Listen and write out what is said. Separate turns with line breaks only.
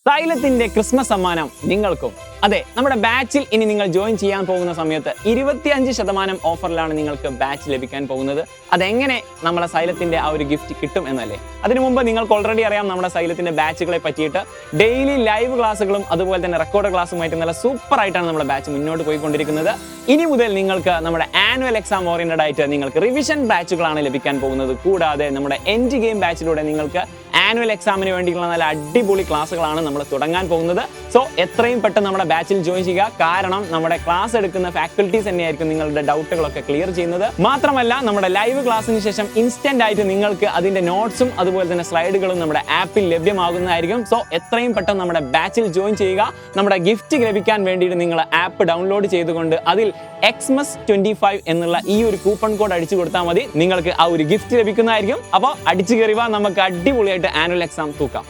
സൈലത്തിന്റെ Christmas സമ്മാനം നിങ്ങൾക്കും. അതെ, നമ്മുടെ ബാച്ചിൽ ഇനി നിങ്ങൾ ജോയിൻ ചെയ്യാൻ പോകുന്ന സമയത്ത് 25% ഓഫറിലാണ് നിങ്ങൾക്ക് ബാച്ച് ലഭിക്കാൻ പോകുന്നത്. അതെങ്ങനെ നമ്മളെ സൈലത്തിന്റെ ആ ഒരു ഗിഫ്റ്റ് കിട്ടും എന്നല്ലേ? അതിനു മുമ്പ് നിങ്ങൾക്ക് ഓൾറെഡി അറിയാം നമ്മുടെ സൈലത്തിന്റെ ബാച്ചുകളെ പറ്റിയിട്ട്. ഡെയിലി ലൈവ് ക്ലാസ്സുകളും അതുപോലെ തന്നെ റെക്കോർഡ് ക്ലാസ്സുമായിട്ട് നല്ല സൂപ്പർ ആയിട്ടാണ് നമ്മുടെ ബാച്ച് മുന്നോട്ട് പോയിക്കൊണ്ടിരിക്കുന്നത്. ഇനി മുതൽ നിങ്ങൾക്ക് നമ്മുടെ ആനുവൽ എക്സാം ഓറിയന്റഡ് ആയിട്ട് നിങ്ങൾക്ക് റിവിഷൻ ബാച്ചുകളാണ് ലഭിക്കാൻ പോകുന്നത്. കൂടാതെ നമ്മുടെ എൻഡ് ഗെയിം ബാച്ചിലൂടെ നിങ്ങൾക്ക് ആനുവൽ എക്സാമിന് വേണ്ടിയിട്ടുള്ള നല്ല അടിപൊളി ക്ലാസ്സുകളാണ് നമ്മൾ തുടങ്ങാൻ പോകുന്നത്. സോ എത്രയും പെട്ടെന്ന് നമ്മുടെ ബാച്ചിൽ ജോയിൻ ചെയ്യുക. കാരണം നമ്മുടെ ക്ലാസ് എടുക്കുന്ന ഫാക്കൽറ്റീസ് തന്നെയായിരിക്കും നിങ്ങളുടെ ഡൗട്ടുകളൊക്കെ ക്ലിയർ ചെയ്യുന്നത്. മാത്രമല്ല നമ്മുടെ ലൈവ് ക്ലാസ്സിന് ശേഷം ഇൻസ്റ്റന്റ് ആയിട്ട് നിങ്ങൾക്ക് അതിന്റെ നോട്ട്സും അതുപോലെ തന്നെ സ്ലൈഡുകളും നമ്മുടെ ആപ്പിൽ ലഭ്യമാകുന്നതായിരിക്കും. സോ എത്രയും പെട്ടെന്ന് നമ്മുടെ ബാച്ചിൽ ജോയിൻ ചെയ്യുക. നമ്മുടെ ഗിഫ്റ്റ് ലഭിക്കാൻ വേണ്ടിയിട്ട് നിങ്ങൾ ആപ്പ് ഡൗൺലോഡ് ചെയ്തുകൊണ്ട് അതിൽ XMS25 എന്നുള്ള ഈ ഒരു കൂപ്പൺ കോഡ് അടിച്ചു കൊടുത്താൽ മതി. നിങ്ങൾക്ക് ആ ഒരു ഗിഫ്റ്റ് ലഭിക്കുന്നതായിരിക്കും. അപ്പോൾ അടിച്ചു കയറിവാ, നമുക്ക് അടിപൊളിയായിട്ട് ആനുവൽ എക്സാം തൂക്കാം.